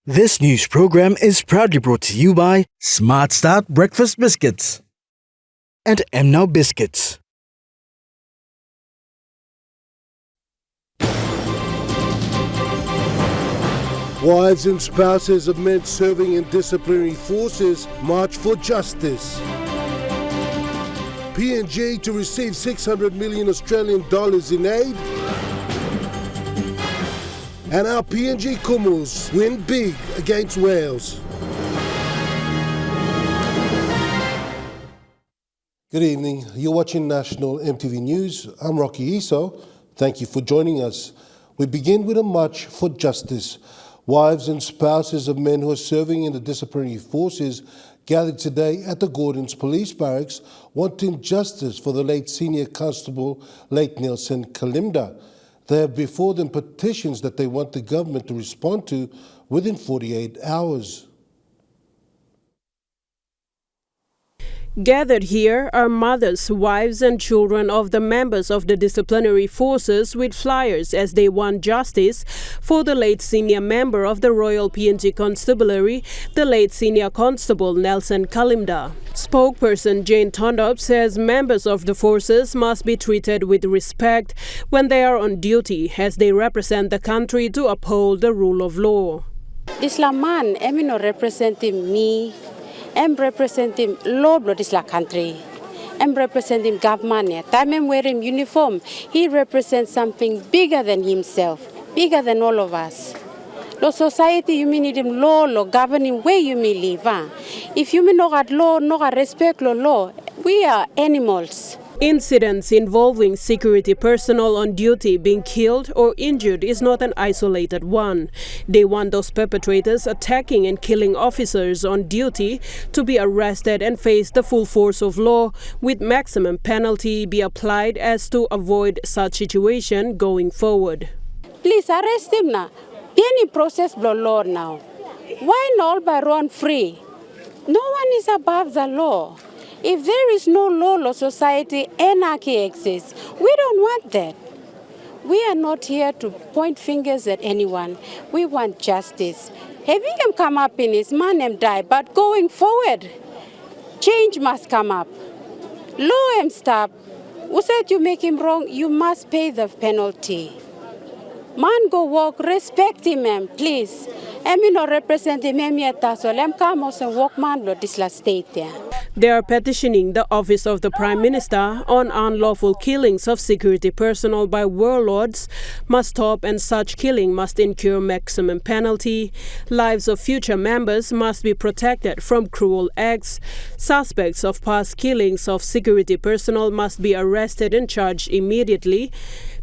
This news program is proudly brought to you by Smart Start Breakfast Biscuits and Now Biscuits. Wives and spouses of men serving in disciplinary forces march for justice. PNG to receive 600 million Australian dollars in aid. And our PNG Kumus win big against Wales. Good evening. You're watching National EMTV News. I'm Rocky Iso. Thank you for joining us. We begin with a march for justice. Wives and spouses of men who are serving in the disciplinary forces gathered today at the Gordons Police Barracks wanting justice for the late Senior Constable, late Nelson Kalimda. They have before them petitions that they want the government to respond to within 48 hours. Gathered here are mothers, wives and children of the members of the disciplinary forces with flyers as they want justice for the late senior member of the Royal PNG Constabulary, the late Senior Constable Nelson Kalimda. Spokesperson Jane Tondop says members of the forces must be treated with respect when they are on duty as they represent the country to uphold the rule of law. Islaman, no representing me. I'm representing law blood is la country. I'm representing government. Time I'm wearing uniform. He represents something bigger than himself, bigger than all of us. Law society, you mean need him law governing where you may live. If you mean no got law, no got respect law, we are animals. Incidents involving security personnel on duty being killed or injured is not an isolated one. They want those perpetrators attacking and killing officers on duty to be arrested and face the full force of law, with maximum penalty be applied as to avoid such situation going forward. Please arrest him now. Any process blow law now. Why not by run free? No one is above the law. If there is no law society, anarchy exists. We don't want that. We are not here to point fingers at anyone. We want justice. Having him come up in his man and die, but going forward, change must come up. Law him stop. Who said you make him wrong? You must pay the penalty. Man go walk, respect him, please. I'm not representing him yet, so let come also walk man lo this la state there. They are petitioning the Office of the Prime Minister on unlawful killings of security personnel by warlords must stop and such killing must incur maximum penalty. Lives of future members must be protected from cruel acts. Suspects of past killings of security personnel must be arrested and charged immediately.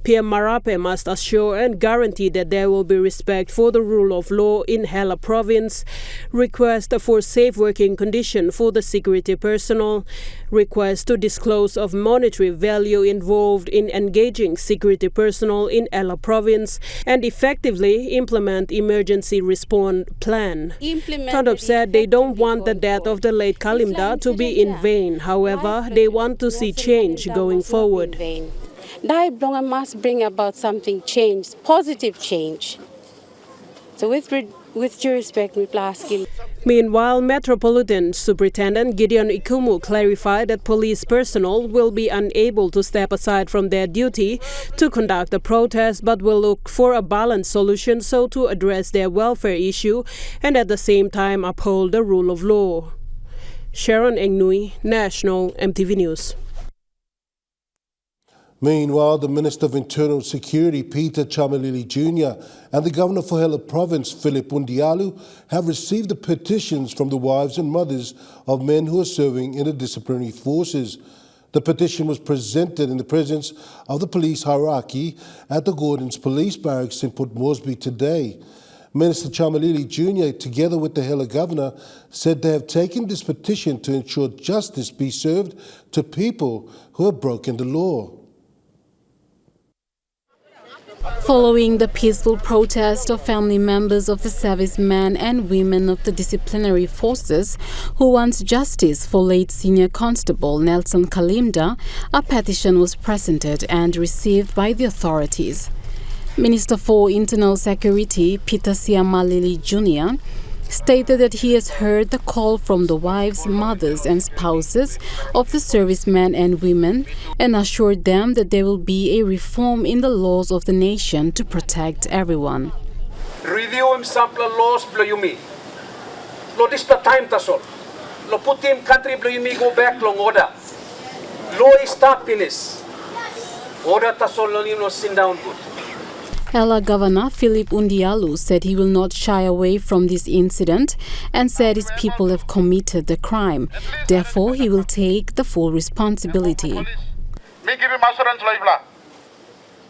PM Marape must assure and guarantee that there will be respect for the rule of law in Hela province. Request for safe working condition for the security personnel. Request to disclose of monetary value involved in engaging security personnel in Hela province and effectively implement emergency response plan. Tondop said they don't want the death of the late Kalimda to be in vain. However, they want to see change going forward. Dai must bring about something change, positive change. So with due respect, we ask him. Meanwhile, Metropolitan Superintendent Gideon Ikumu clarified that police personnel will be unable to step aside from their duty to conduct the protest, but will look for a balanced solution so to address their welfare issue and at the same time uphold the rule of law. Sharon Engnui, National EMTV News. Meanwhile, the Minister of Internal Security, Peter Chamalili Jr., and the Governor for Hela Province, Philip Undialu, have received the petitions from the wives and mothers of men who are serving in the disciplinary forces. The petition was presented in the presence of the police hierarchy at the Gordons Police Barracks in Port Moresby today. Minister Chamalili Jr., together with the Hela Governor, said they have taken this petition to ensure justice be served to people who have broken the law. Following the peaceful protest of family members of the servicemen and women of the disciplinary forces who want justice for late Senior Constable Nelson Kalimda, a petition was presented and received by the authorities. Minister for Internal Security, Petition Jr., stated that he has heard the call from the wives, mothers and spouses of the servicemen and women and assured them that there will be a reform in the laws of the nation to protect everyone. Review him sample laws blo Yumi. Lo this the time tasol. Lo put him country blo Yumi go back long order. Law is happiness. Order tasol lo no sit down good. Ella Governor Philip Undialu said he will not shy away from this incident and said his people have committed the crime. Therefore, he will take the full responsibility. Me give him assurance lo ibla.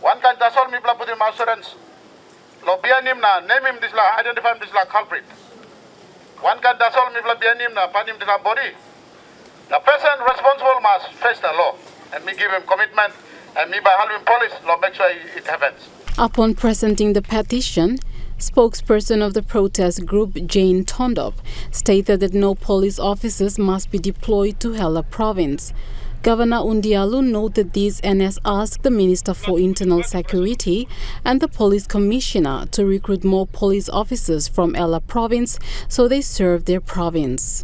One can tasol me put him assurance. Lo bianim na name him this la identify him this la culprit. One can tasol me bianim na pan him this la body. The person responsible must face the law and me give him commitment and me by helping police lo make sure it happens. Upon presenting the petition, spokesperson of the protest group Jane Tondop stated that no police officers must be deployed to Hela province. Governor Undialu noted this and has asked the Minister for Internal Security and the Police Commissioner to recruit more police officers from Ella province so they serve their province.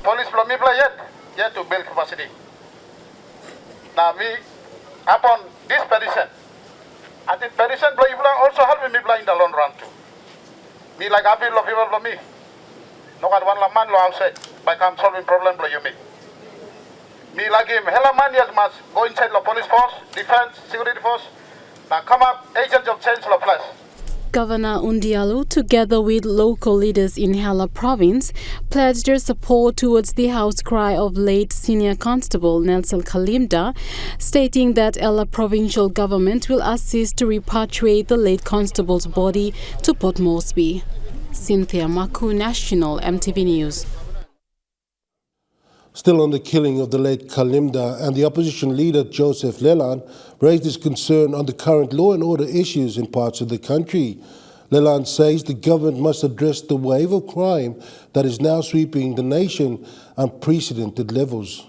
Police from me yet to build capacity. Now me upon this petition, I think petition also help me in the long run too. Me like happy lo people for me. No got one man lo outside by come solving problem lo you me. Me like him hella man yes must go inside the police force, defense, security force. Now come up agents of change lo plus. Governor Undialu, together with local leaders in Hela province, pledged their support towards the house cry of late Senior Constable Nelson Kalimda, stating that Ella provincial government will assist to repatriate the late constable's body to Port Moresby. Cynthia Maku, National EMTV News. Still on the killing of the late Kalimda, and the opposition leader Joseph Leland raised his concern on the current law and order issues in parts of the country. Leland says the government must address the wave of crime that is now sweeping the nation unprecedented levels.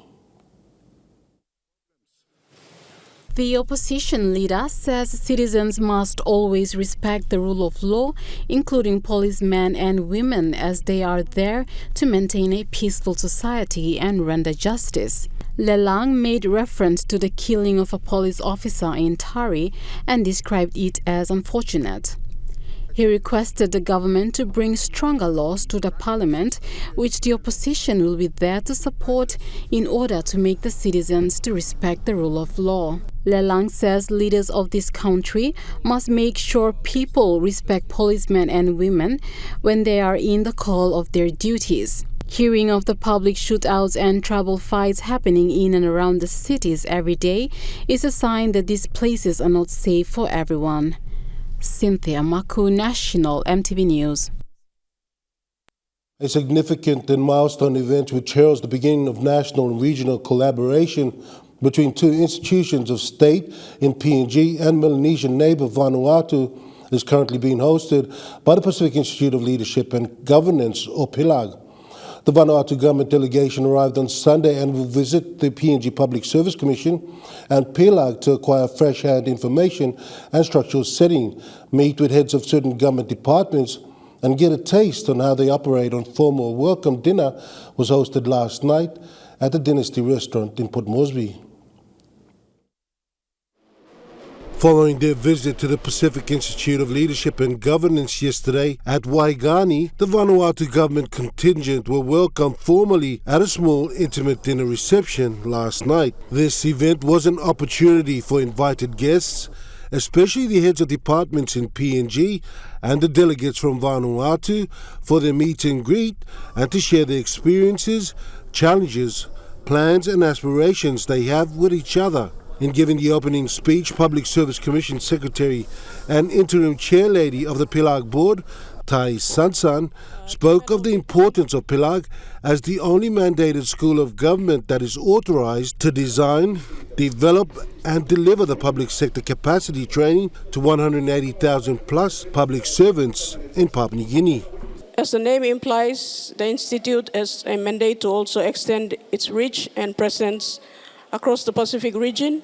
The opposition leader says citizens must always respect the rule of law, including policemen and women, as they are there to maintain a peaceful society and render justice. Lelang made reference to the killing of a police officer in Tari and described it as unfortunate. He requested the government to bring stronger laws to the parliament, which the opposition will be there to support in order to make the citizens to respect the rule of law. Lelang says leaders of this country must make sure people respect policemen and women when they are in the call of their duties. Hearing of the public shootouts and trouble fights happening in and around the cities every day is a sign that these places are not safe for everyone. Cynthia Maku, National EMTV News. A significant and milestone event which heralds the beginning of national and regional collaboration between two institutions of state in PNG and Melanesian neighbour Vanuatu is currently being hosted by the Pacific Institute of Leadership and Governance, or PILAG. The Vanuatu government delegation arrived on Sunday and will visit the PNG Public Service Commission and PILAG to acquire fresh-hand information and structural setting, meet with heads of certain government departments, and get a taste on how they operate. On formal welcome dinner was hosted last night at the Dynasty Restaurant in Port Moresby. Following their visit to the Pacific Institute of Leadership and Governance yesterday at Waigani, the Vanuatu government contingent were welcomed formally at a small, intimate dinner reception last night. This event was an opportunity for invited guests, especially the heads of departments in PNG and the delegates from Vanuatu, for their meet and greet and to share their experiences, challenges, plans and aspirations they have with each other. In giving the opening speech, Public Service Commission Secretary and Interim Chairlady of the PILAG Board, Tai Sansan, spoke of the importance of PILAG as the only mandated school of government that is authorized to design, develop and deliver the public sector capacity training to 180,000 plus public servants in Papua New Guinea. As the name implies, the Institute has a mandate to also extend its reach and presence across the Pacific region.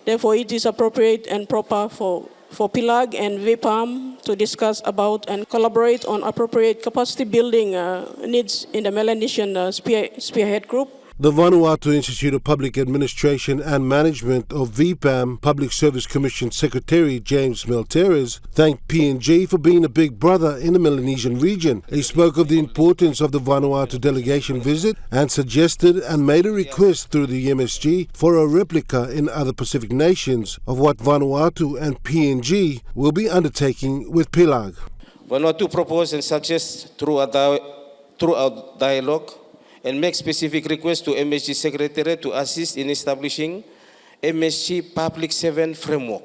Therefore, it is appropriate and proper for for PILAG and VPAM to discuss about and collaborate on appropriate capacity building needs in the Melanesian Spearhead Group. The Vanuatu Institute of Public Administration and Management of VPAM Public Service Commission Secretary James Melteres thanked PNG for being a big brother in the Melanesian region. He spoke of the importance of the Vanuatu delegation visit and suggested and made a request through the MSG for a replica in other Pacific nations of what Vanuatu and PNG will be undertaking with PILAG. Vanuatu propose and suggest throughout dialogue and make specific requests to MSG Secretariat to assist in establishing MSG Public 7 framework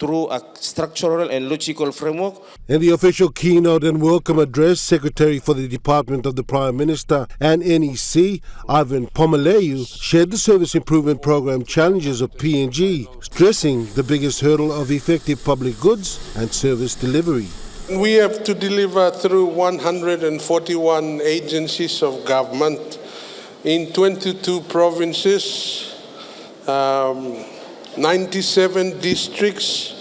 through a structural and logical framework. In the official keynote and welcome address, Secretary for the Department of the Prime Minister and NEC, Ivan Pomaleyu, shared the service improvement program challenges of PNG, stressing the biggest hurdle of effective public goods and service delivery. We have to deliver through 141 agencies of government in 22 provinces, 97 districts,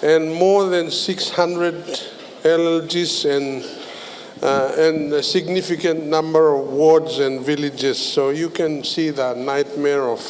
and more than 600 LLGs and a significant number of wards and villages. So you can see the nightmare of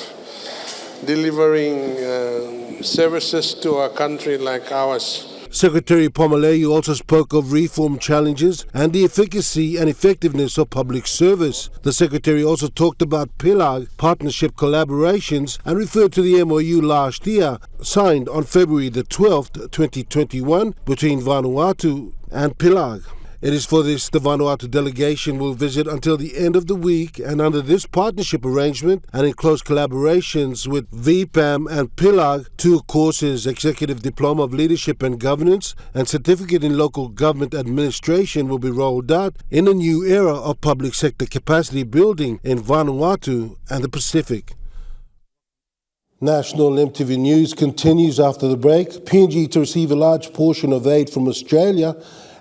delivering services to a country like ours. Secretary Pomaleyu also spoke of reform challenges and the efficacy and effectiveness of public service. The Secretary also talked about PILAG partnership collaborations and referred to the MOU last year, signed on February the 12th, 2021, between Vanuatu and PILAG. It is for this the Vanuatu delegation will visit until the end of the week, and under this partnership arrangement and in close collaborations with VPAM and PILAG, 2 courses, Executive Diploma of Leadership and Governance and Certificate in Local Government Administration, will be rolled out in a new era of public sector capacity building in Vanuatu and the Pacific. National EMTV News continues after the break. PNG to receive a large portion of aid from Australia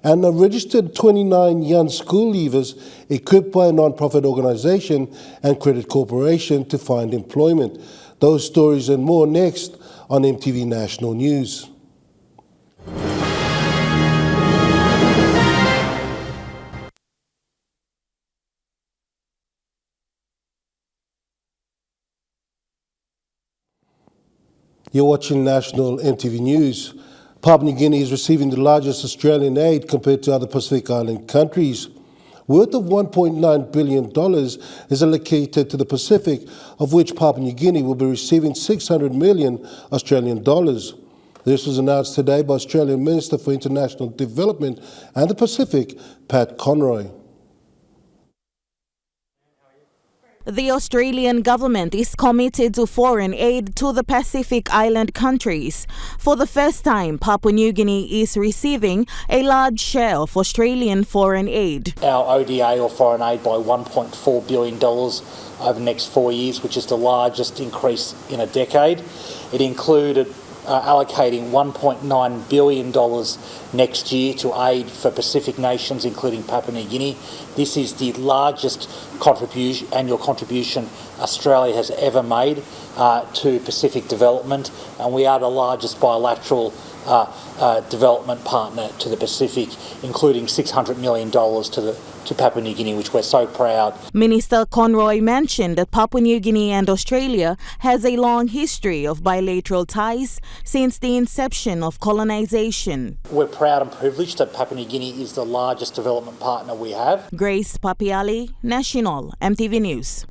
and a registered 29 young school leavers equipped by a non-profit organisation and credit corporation to find employment. Those stories and more next on EMTV National News. You're watching National EMTV News. Papua New Guinea is receiving the largest Australian aid compared to other Pacific Island countries. Worth of $1.9 billion is allocated to the Pacific, of which Papua New Guinea will be receiving 600 million Australian dollars. This was announced today by Australian Minister for International Development and the Pacific, Pat Conroy. The Australian government is committed to foreign aid to the Pacific Island countries. For the first time, Papua New Guinea is receiving a large share of Australian foreign aid. Our ODA, or foreign aid, by $1.4 billion over the next 4 years, which is the largest increase in a decade. It included allocating $1.9 billion next year to aid for Pacific nations, including Papua New Guinea. This is the largest annual contribution Australia has ever made to Pacific development, and we are the largest bilateral development partner to the Pacific, including $600 million to Papua New Guinea, which we're so proud. Minister Conroy mentioned that Papua New Guinea and Australia has a long history of bilateral ties since the inception of colonisation. We're proud and privileged that Papua New Guinea is the largest development partner we have. Grace Papiali, National EMTV News.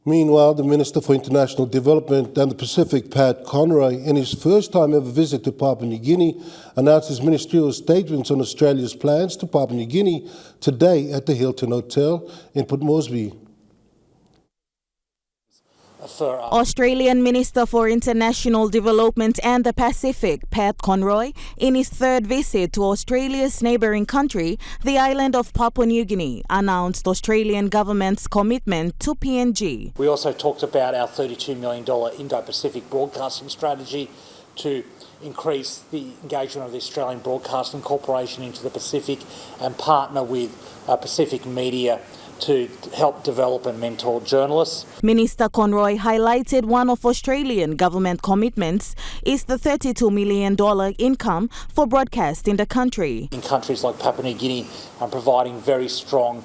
Meanwhile, the Minister for International Development and the Pacific, Pat Conroy, in his first time ever visit to Papua New Guinea, announced his ministerial statements on Australia's plans to Papua New Guinea today at the Hilton Hotel in Port Moresby. Australian Minister for International Development and the Pacific, Pat Conroy, in his third visit to Australia's neighbouring country, the island of Papua New Guinea, announced Australian government's commitment to PNG. We also talked about our $32 million Indo-Pacific broadcasting strategy to increase the engagement of the Australian Broadcasting Corporation into the Pacific and partner with Pacific media to help develop and mentor journalists. Minister Conroy highlighted one of Australian government commitments is the $32 million income for broadcast in the country. In countries like Papua New Guinea, providing very strong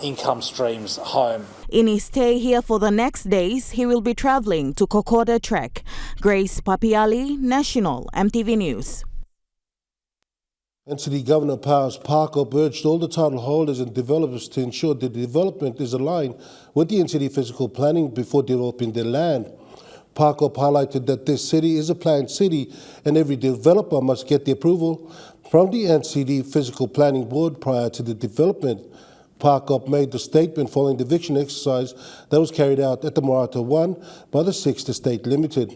income streams home. In his stay here for the next days, he will be travelling to Kokoda Trek. Grace Papiali, National EMTV News. NCD Governor Powers Parkop urged all the title holders and developers to ensure that the development is aligned with the NCD physical planning before developing their land. Parkop highlighted that this city is a planned city and every developer must get the approval from the NCD Physical Planning Board prior to the development. Parkop made the statement following the eviction exercise that was carried out at the Vanuatu 1 by the 6th Estate Limited.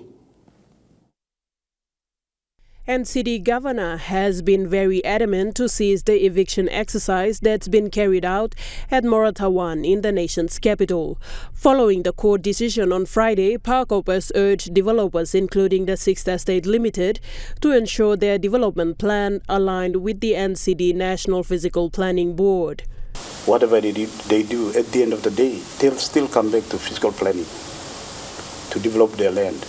NCD Governor has been very adamant to cease the eviction exercise that's been carried out at Moratawan in the nation's capital. Following the court decision on Friday, Parkop has urged developers, including the 6th Estate Limited, to ensure their development plan aligned with the NCD National Physical Planning Board. Whatever they do, at the end of the day, they'll still come back to physical planning to develop their land.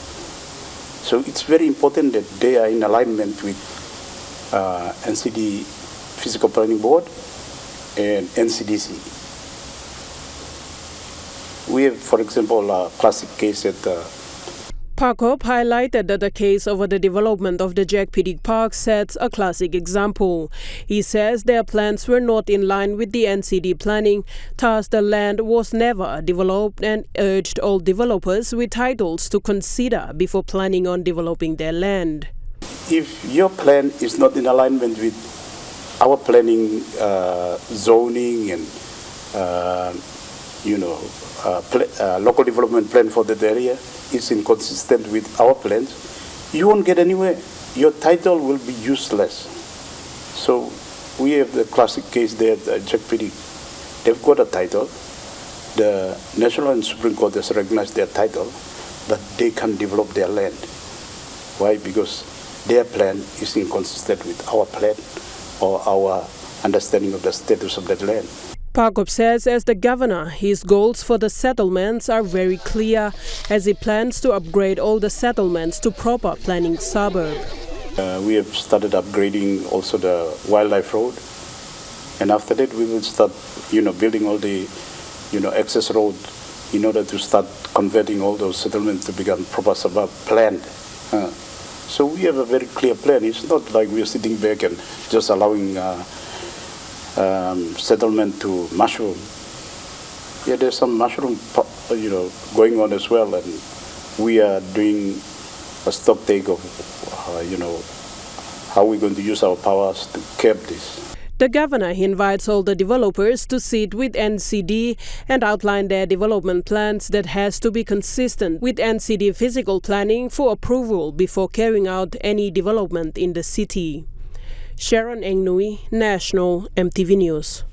So it's very important that they are in alignment with NCD Physical Planning Board and NCDC. We have, for example, a classic case at Parkop highlighted that the case over the development of the Jack Piddick Park sets a classic example. He says their plans were not in line with the NCD planning, thus the land was never developed, and urged all developers with titles to consider before planning on developing their land. If your plan is not in alignment with our planning, zoning and local development plan for that area, is inconsistent with our plans, you won't get anywhere. Your title will be useless. So we have the classic case there at Jack Piddick. They've got a title. The National and Supreme Court has recognized their title, but they can't develop their land. Why? Because their plan is inconsistent with our plan or our understanding of the status of that land. Parkop says as the governor, his goals for the settlements are very clear as he plans to upgrade all the settlements to proper planning suburb. We have started upgrading also the wildlife road, and after that we will start, building all the, access road in order to start converting all those settlements to become proper suburb planned. So we have a very clear plan. It's not like we are sitting back and just allowing settlement to mushroom. Yeah, there's some mushroom, going on as well, and we are doing a stock take of, how we're going to use our powers to curb this. The governor invites all the developers to sit with NCD and outline their development plans that has to be consistent with NCD physical planning for approval before carrying out any development in the city. Sharon Engnui, National EMTV News.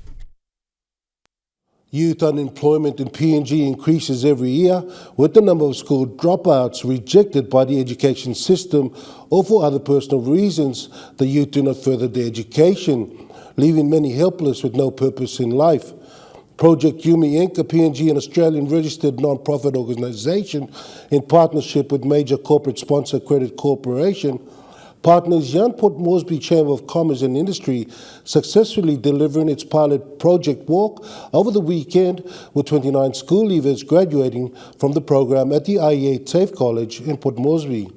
Youth unemployment in PNG increases every year, with the number of school dropouts rejected by the education system or for other personal reasons. The youth do not further their education, leaving many helpless with no purpose in life. Project Yumi Ink, a PNG and Australian registered non-profit organisation in partnership with major corporate sponsor Credit Corporation, partners Young Port Moresby Chamber of Commerce and Industry successfully delivering its pilot project walk over the weekend, with 29 school leavers graduating from the program at the IEA TAFE College in Port Moresby.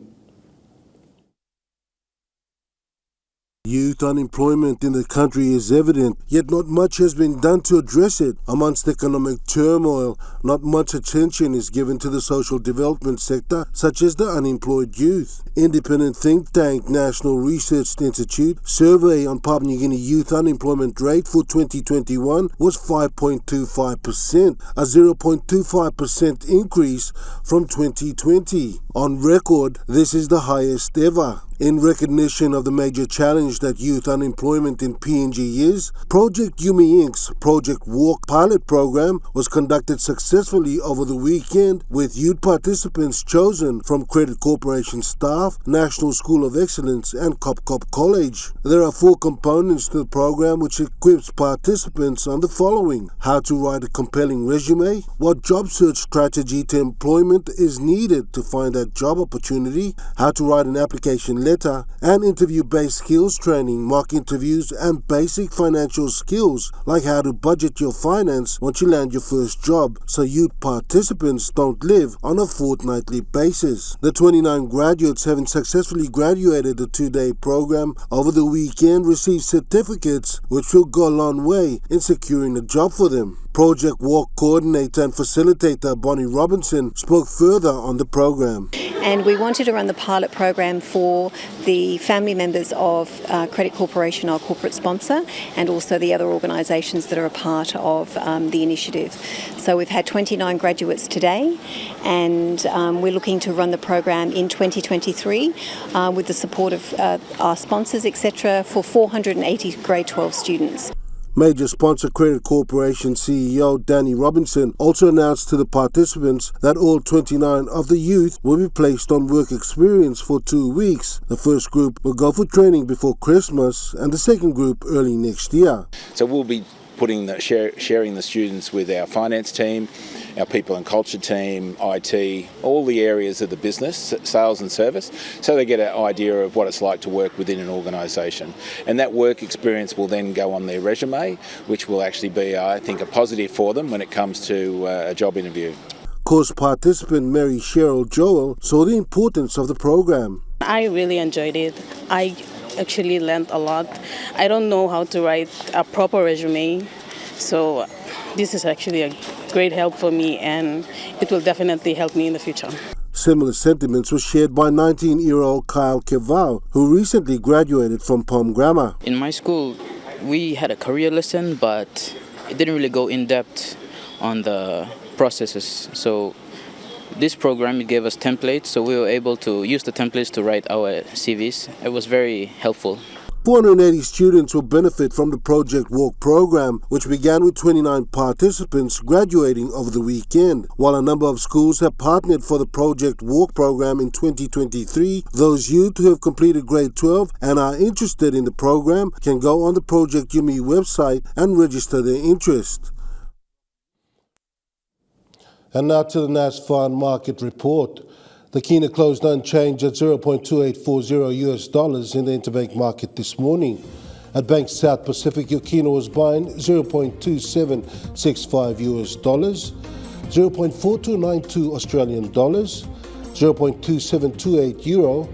Youth unemployment in the country is evident, yet not much has been done to address it. Amongst economic turmoil, not much attention is given to the social development sector, such as the unemployed youth. Independent think tank National Research Institute survey on Papua New Guinea youth unemployment rate for 2021 was 5.25%, a 0.25% increase from 2020. On record, this is the highest ever. In recognition of the major challenge that youth unemployment in PNG is, Project Yumi Ink's Project Walk pilot program was conducted successfully over the weekend with youth participants chosen from Credit Corporation staff, National School of Excellence and Cop College. There are 4 components to the program which equips participants on the following: how to write a compelling resume, what job search strategy to employment is needed to find that job opportunity, how to write an application letter, and interview-based skills training, mock interviews, and basic financial skills like how to budget your finance once you land your first job so youth participants don't live on a fortnightly basis. The 29 graduates having successfully graduated the 2-day program over the weekend received certificates which will go a long way in securing a job for them. Project Walk coordinator and facilitator Bonnie Robinson spoke further on the program. And we wanted to run the pilot program for the family members of Credit Corporation, our corporate sponsor, and also the other organisations that are a part of the initiative. So we've had 29 graduates today, and we're looking to run the program in 2023 with the support of our sponsors, etc., for 480 grade 12 students. Major sponsor Credit Corporation CEO Danny Robinson also announced to the participants that all 29 of the youth will be placed on work experience for 2 weeks. The first group will go for training before Christmas and the second group early next year. So we'll be sharing the students with our finance team, our people and culture team, IT, all the areas of the business, sales and service, so they get an idea of what it's like to work within an organisation. And that work experience will then go on their resume, which will actually be, I think, a positive for them when it comes to a job interview. Course participant Mary Cheryl Joel saw the importance of the program. I really enjoyed it. I actually learned a lot. I don't know how to write a proper resume, so this is actually a great help for me, and it will definitely help me in the future. Similar sentiments were shared by 19-year-old Kyle Kevau, who recently graduated from Palm Grammar. In my school, we had a career lesson, but it didn't really go in depth on the processes. So this program, it gave us templates, so we were able to use the templates to write our CVs. It was very helpful. 480 students will benefit from the Project Walk program, which began with 29 participants graduating over the weekend. While a number of schools have partnered for the Project Walk program in 2023, those youth who have completed grade 12 and are interested in the program can go on the Project Yumi website and register their interest. And now to the NASFAR market report. The Kina closed unchanged at $0.2840 US in the interbank market this morning. At Bank South Pacific, your Kina was buying $0.2765 US, 0.4292 Australian dollars, 0.2728 euro,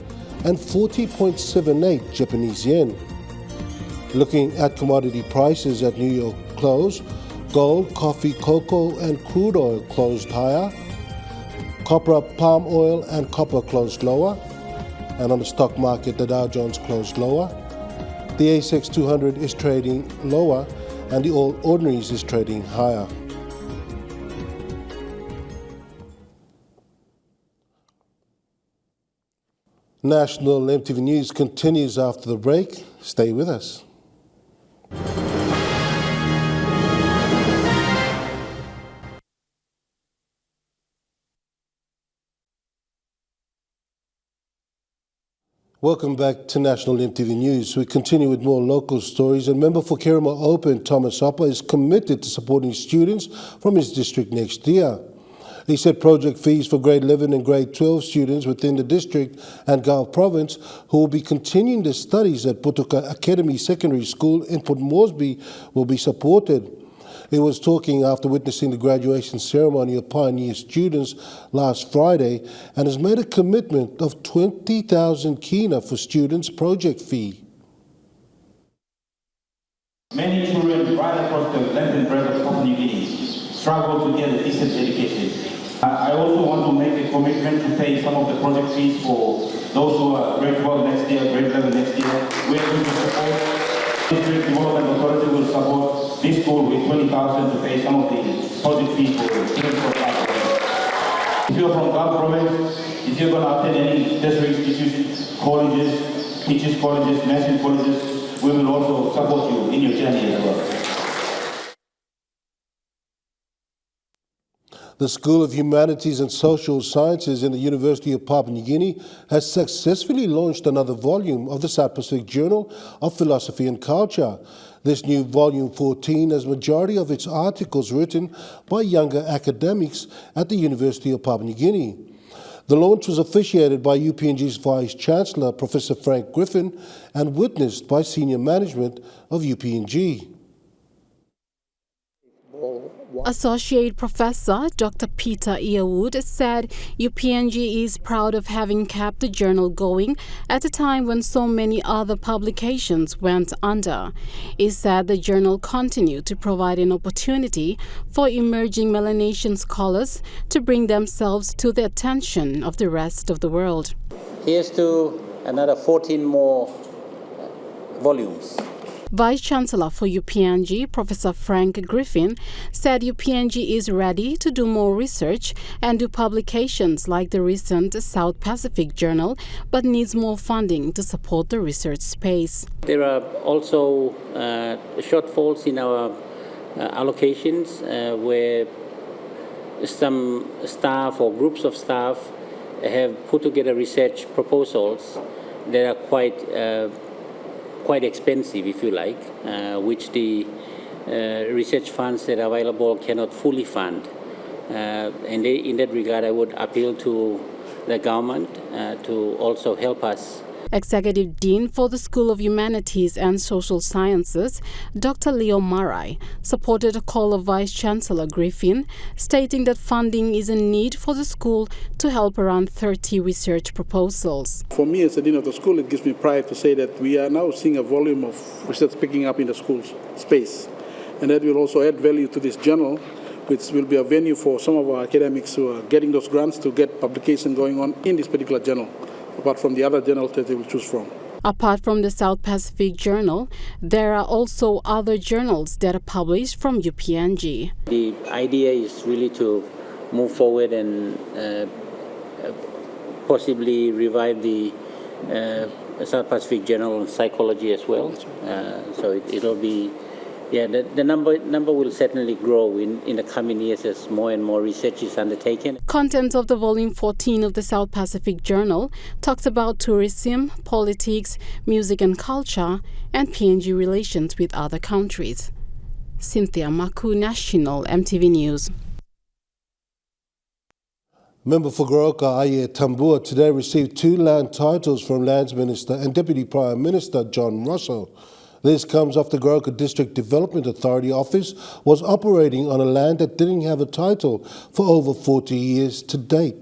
and 40.78 Japanese yen. Looking at commodity prices at New York close, gold, coffee, cocoa, and crude oil closed higher. Copra, palm oil, and copper closed lower. And on the stock market, the Dow Jones closed lower. The ASX 200 is trading lower, and the All Ordinaries is trading higher. National EMTV News continues after the break. Stay with us. Welcome back to National EMTV News. We continue with more local stories, and member for Kirrama Open, Thomas Hopper, is committed to supporting students from his district next year. He said project fees for grade 11 and grade 12 students within the district and Gulf Province who will be continuing their studies at Putuka Academy Secondary School in Port Moresby will be supported. He was talking after witnessing the graduation ceremony of Pioneer students last Friday and has made a commitment of 20,000 kina for students' project fee. Many children right across the length and breadth of Papua New Guinea struggle to get a decent education. I also want to make a commitment to pay some of the project fees for those who are grade 12 next year, grade 11 next year. We are going to support. District Development Authority will support this school with 20,000 to pay some of the project fees for students from Gulf Province. If you're from Gulf Province, if you're going to attend any tertiary institutions, colleges, teachers colleges, nursing colleges, we will also support you in your journey as well. The School of Humanities and Social Sciences in the University of Papua New Guinea has successfully launched another volume of the South Pacific Journal of Philosophy and Culture. This new volume 14 has majority of its articles written by younger academics at the University of Papua New Guinea. The launch was officiated by UPNG's Vice-Chancellor, Professor Frank Griffin, and witnessed by senior management of UPNG. Associate Professor Dr. Peter Earwood said UPNG is proud of having kept the journal going at a time when so many other publications went under. He said the journal continued to provide an opportunity for emerging Melanesian scholars to bring themselves to the attention of the rest of the world. Here's to another 14 more volumes. Vice-Chancellor for UPNG, Professor Frank Griffin, said UPNG is ready to do more research and do publications like the recent South Pacific Journal, but needs more funding to support the research space. There are also shortfalls in our allocations where some staff or groups of staff have put together research proposals that are quite expensive, if you like, which the research funds that are available cannot fully fund. And in that regard, I would appeal to the government to also help us. Executive Dean for the School of Humanities and Social Sciences, Dr. Leo Marai, supported a call of Vice-Chancellor Griffin, stating that funding is in need for the school to help around 30 research proposals. For me as the Dean of the school, it gives me pride to say that we are now seeing a volume of research picking up in the school's space. And that will also add value to this journal, which will be a venue for some of our academics who are getting those grants to get publication going on in this particular journal, apart from the other journals that they will choose from. Apart from the South Pacific Journal, there are also other journals that are published from UPNG. The idea is really to move forward and possibly revive the South Pacific Journal on Psychology as well. So it'll be, the number will certainly grow in the coming years as more and more research is undertaken. Content of the volume 14 of the South Pacific Journal talks about tourism, politics, music and culture, and PNG relations with other countries. Cynthia Maku, National EMTV News. Member for Goroka Aye Tambua today received 2 land titles from Lands Minister and Deputy Prime Minister John Russell. This comes after Goroka District Development Authority office was operating on a land that didn't have a title for over 40 years to date.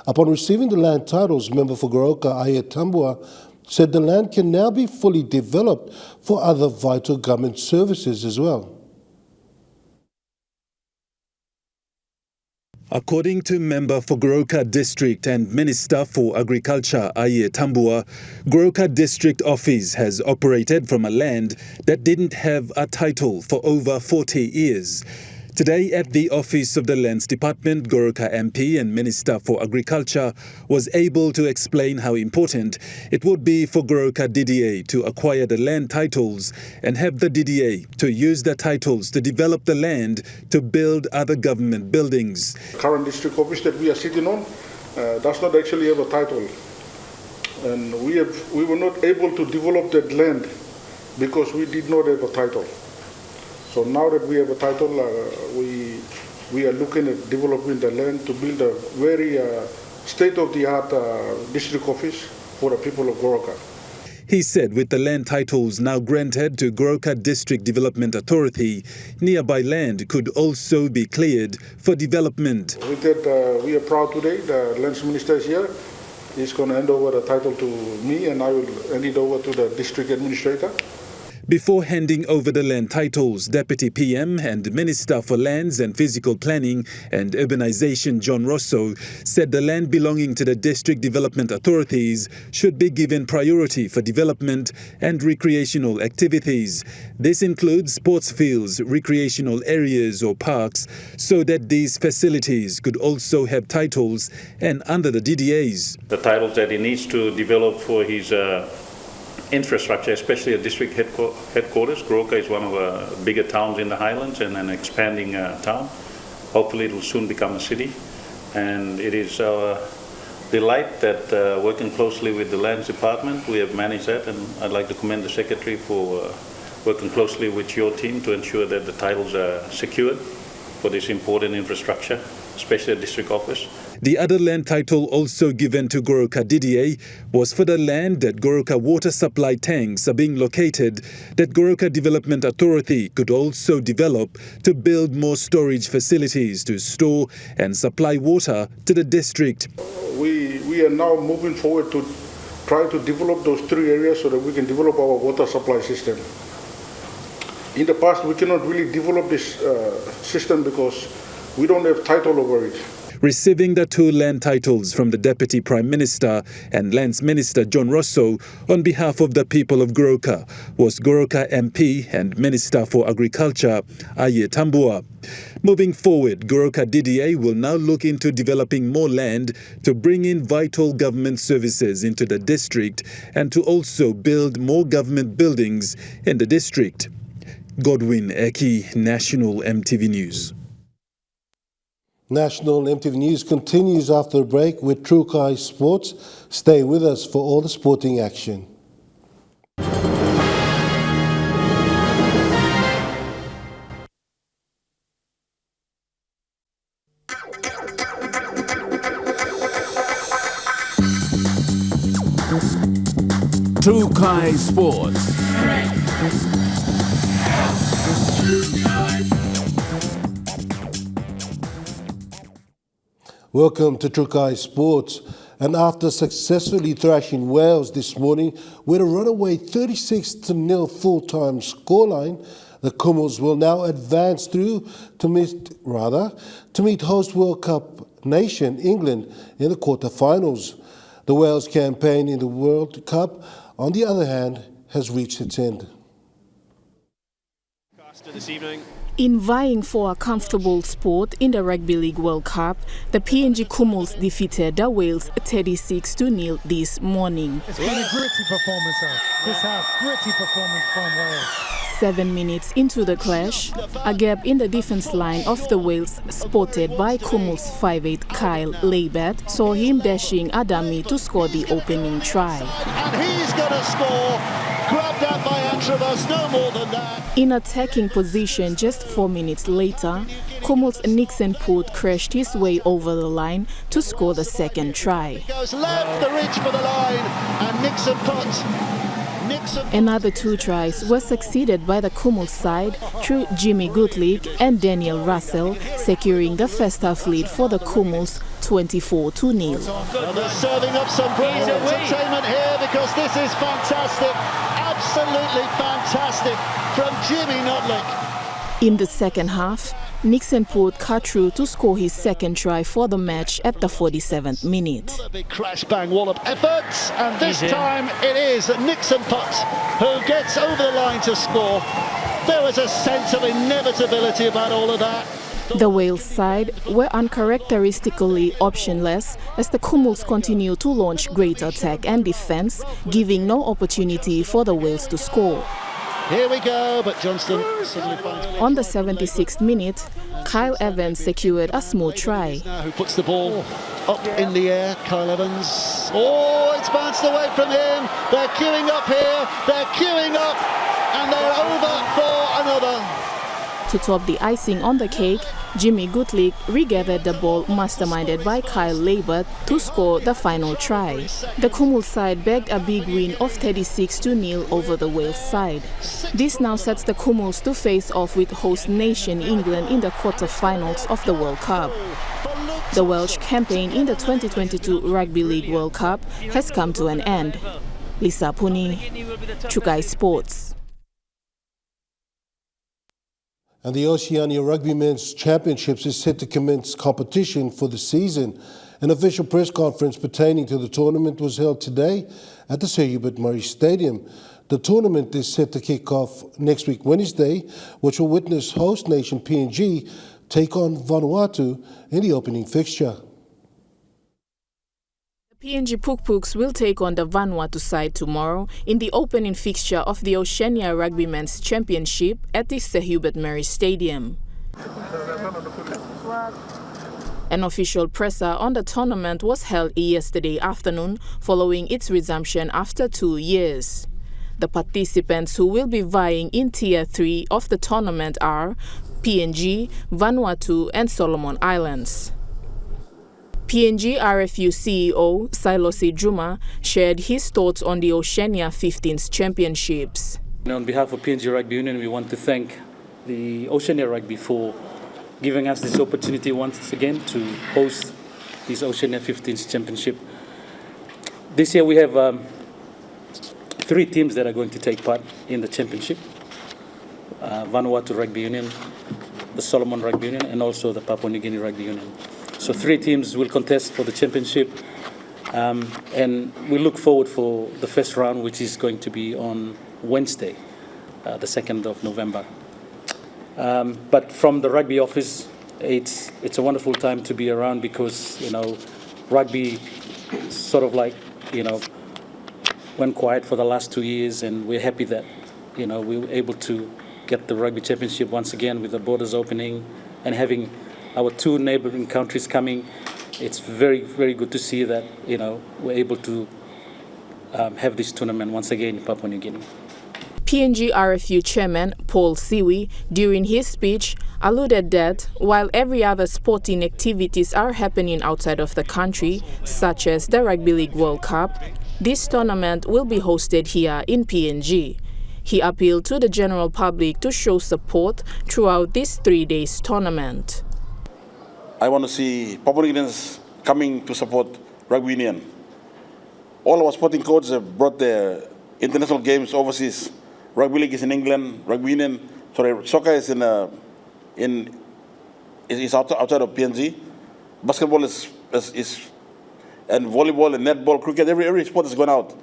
Upon receiving the land titles, Member for Goroka Aye Tambua said the land can now be fully developed for other vital government services as well. According to Member for Goroka District and Minister for Agriculture Aye Tambua, Goroka District Office has operated from a land that didn't have a title for over 40 years. Today at the office of the Lands Department, Goroka MP and Minister for Agriculture was able to explain how important it would be for Goroka DDA to acquire the land titles and have the DDA to use the titles to develop the land to build other government buildings. Current district office that we are sitting on does not actually have a title. And we were not able to develop that land because we did not have a title. So now that we have a title, we are looking at developing the land to build a very state-of-the-art district office for the people of Goroka. He said with the land titles now granted to Goroka District Development Authority, nearby land could also be cleared for development. With that, we are proud today. The Lands Minister is here. He's going to hand over the title to me and I will hand it over to the District Administrator. Before handing over the land titles, Deputy PM and Minister for Lands and Physical Planning and Urbanization John Rosso said the land belonging to the district development authorities should be given priority for development and recreational activities. This includes sports fields, recreational areas or parks, so that these facilities could also have titles and under the DDAs. The titles that he needs to develop for his infrastructure, especially a district headquarters. Goroka is one of the bigger towns in the Highlands and an expanding town. Hopefully it will soon become a city. And it is our delight that working closely with the Lands Department, we have managed that, and I'd like to commend the Secretary for working closely with your team to ensure that the titles are secured for this important infrastructure, especially a district office. The other land title also given to Goroka DDA was for the land that Goroka water supply tanks are being located, that Goroka Development Authority could also develop to build more storage facilities to store and supply water to the district. We are now moving forward to try to develop those 3 areas so that we can develop our water supply system. In the past, we cannot really develop this system because we don't have title over it. Receiving the 2 land titles from the Deputy Prime Minister and Lands Minister John Rosso on behalf of the people of Goroka was Goroka MP and Minister for Agriculture Aye Tambua. Moving forward, Goroka DDA will now look into developing more land to bring in vital government services into the district and to also build more government buildings in the district. Godwin Eki, National EMTV News. National EMTV News continues after a break with Trukai Sports. Stay with us for all the sporting action. Trukai Sports. Welcome to Trukai Sports. And after successfully thrashing Wales this morning with a runaway 36-0 full-time scoreline, the Kumals will now advance through to meet host World Cup nation England in the quarter-finals. The Wales campaign in the World Cup, on the other hand, has reached its end. This evening. In vying for a comfortable spot in the Rugby League World Cup, the PNG Kumals defeated the Wales 36-0 this morning. It's been a gritty performance this half. Gritty performance from Wales. 7 minutes into the clash, a gap in the defense line of the Wales spotted by Kumals 5'8" Kyle Laybert saw him dashing a dummy to score the opening try. And he's going to score. Grabbed out by Antravas, no more than that. In attacking position just 4 minutes later, Kumals Nixon Poot crashed his way over the line to score the second try. He goes left the ridge for the line, and Nixon puts. Another 2 tries were succeeded by the Kumals side through Jimmy Goodlick and Daniel Russell, securing the first half lead for the Kumals 24-0. They're serving up some brilliant entertainment here because this is fantastic, absolutely fantastic from Jimmy Goodlick. In the second half, Nixon Poot cut through to score his second try for the match at the 47th minute. A big crash bang wallop effort, and this time it is Nixon Poot who gets over the line to score. There was a sense of inevitability about all of that. The Wales side were uncharacteristically optionless as the Kumals continued to launch great attack and defence, giving no opportunity for the Wales to score. Here we go, but Johnston suddenly finds... On the 76th minute, Kyle Evans secured a smooth try. Who puts the ball up in the air, Kyle Evans. Oh, it's bounced away from him. They're queuing up here, they're queuing up, and they're over for another. To top the icing on the cake, Jimmy Goodlick regathered the ball masterminded by Kyle Laybert to score the final try. The Kumul side bagged a big win of 36-0 over the Wales side. This now sets the Kumuls to face off with host nation England in the quarter-finals of the World Cup. The Welsh campaign in the 2022 Rugby League World Cup has come to an end. Lisa Puni, Trukai Sports. And the Oceania Rugby Men's Championships is set to commence competition for the season. An official press conference pertaining to the tournament was held today at the Sir Hubert Murray Stadium. The tournament is set to kick off next week Wednesday, which will witness host nation PNG take on Vanuatu in the opening fixture. PNG Pukpuks will take on the Vanuatu side tomorrow in the opening fixture of the Oceania Rugby Men's Championship at the Sir Hubert Murray Stadium. An official presser on the tournament was held yesterday afternoon following its resumption after 2 years. The participants who will be vying in Tier 3 of the tournament are PNG, Vanuatu and Solomon Islands. PNG RFU CEO Silosi Juma shared his thoughts on the Oceania 15th Championships. On behalf of PNG Rugby Union, we want to thank the Oceania Rugby for giving us this opportunity once again to host this Oceania 15th Championship. This year we have 3 teams that are going to take part in the championship. Vanuatu Rugby Union, the Solomon Rugby Union, and also the Papua New Guinea Rugby Union. So 3 teams will contest for the championship, and we look forward for the first round, which is going to be on Wednesday, the 2nd of November. But from the rugby office, it's a wonderful time to be around because, rugby sort of went quiet for the last 2 years, and we're happy that, we were able to get the rugby championship once again with the borders opening and having our 2 neighboring countries coming. It's very, very good to see that, we're able to have this tournament once again in Papua New Guinea. PNG RFU Chairman Paul Siwi, during his speech, alluded that while every other sporting activities are happening outside of the country, such as the Rugby League World Cup, this tournament will be hosted here in PNG. He appealed to the general public to show support throughout this 3-day tournament. I want to see Papua New Guineans coming to support Rugby Union. All our sporting coaches have brought their international games overseas. Rugby League is in England, soccer is outside of PNG. Basketball is and volleyball and netball, cricket, every sport has gone out.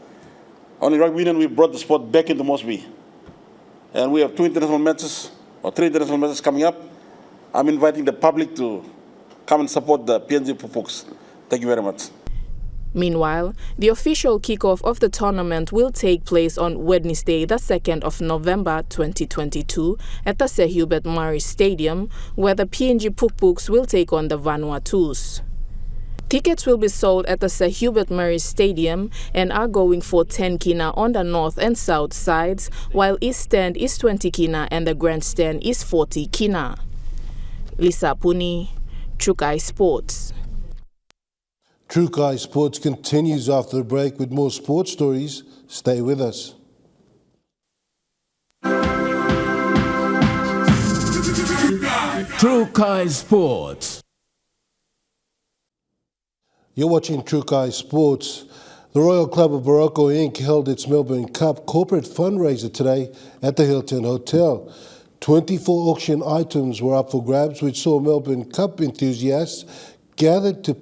Only Rugby Union, we brought the sport back into Mosby. And we have 2 international matches, or 3 international matches coming up. I'm inviting the public to come and support the PNG Pukpuks. Thank you very much. Meanwhile, the official kickoff of the tournament will take place on Wednesday, the 2nd of November 2022 at the Sir Hubert Murray Stadium, where the PNG Pukpuks will take on the Vanuatus. Tickets will be sold at the Sir Hubert Murray Stadium and are going for 10 kina on the north and south sides, while East Stand is 20 kina and the Grandstand is 40 kina. Lisa Puni, Trukai Sports. Trukai Sports continues after the break with more sports stories. Stay with us. Trukai Sports. You're watching Trukai Sports. The Royal Club of Morocco Ink held its Melbourne Cup corporate fundraiser today at the Hilton Hotel. 24 auction items were up for grabs, which saw Melbourne Cup enthusiasts gathered at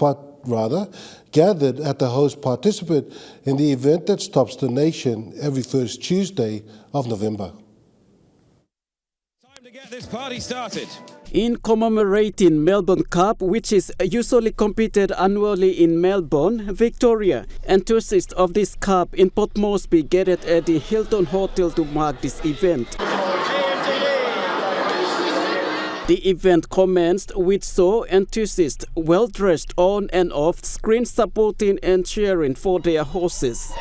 the host participant in the event that stops the nation every first Tuesday of November. Time to get this party started. In commemorating Melbourne Cup, which is usually competed annually in Melbourne, Victoria, enthusiasts of this cup in Port Moresby gathered at the Hilton Hotel to mark this event. The event commenced with so enthusiasts well-dressed on and off screen supporting and cheering for their horses.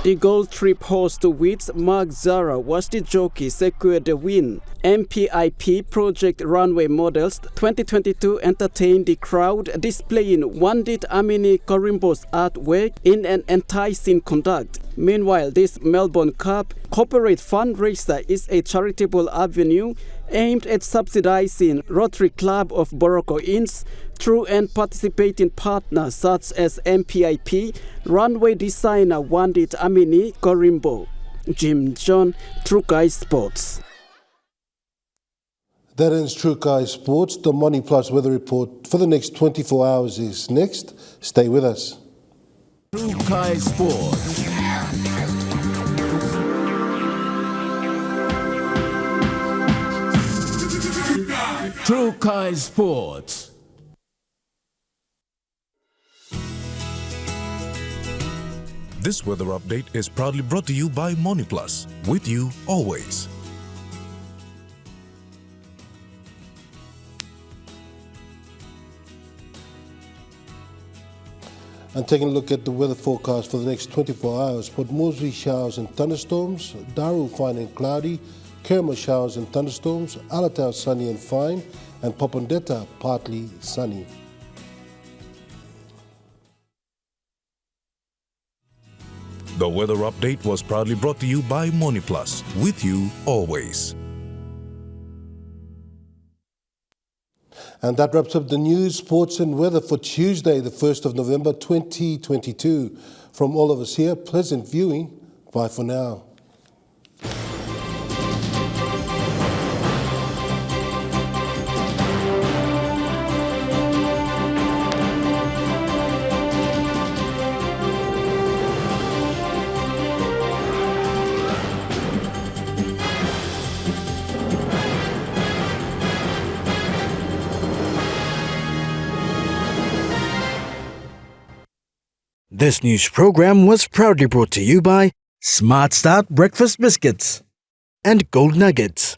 The Gold Trip host to which Mark Zara was the jockey secured the win. MPIP Project Runway Models 2022 entertained the crowd displaying Wandit Amini Korimbo's artwork in an enticing conduct. Meanwhile, this Melbourne Cup corporate fundraiser is a charitable avenue aimed at subsidizing Rotary Club of Morocco Inns through and participating partners such as MPIP, runway designer Wandit Amini Korimbo. Jim John, Trukai Sports. That ends Trukai Sports. The Money Plus weather report for the next 24 hours is next. Stay with us. Trukai Sports. Trukai Sports. This weather update is proudly brought to you by MoniPlus, with you always. And taking a look at the weather forecast for the next 24 hours, Port Moresby showers and thunderstorms, Daru fine and cloudy, Kerma showers and thunderstorms, Alatau sunny and fine, and Popondetta partly sunny. The weather update was proudly brought to you by MoniPlus, with you always. And that wraps up the news, sports and weather for Tuesday, the 1st of November 2022. From all of us here, pleasant viewing. Bye for now. This news program was proudly brought to you by Smart Start Breakfast Biscuits and Gold Nuggets.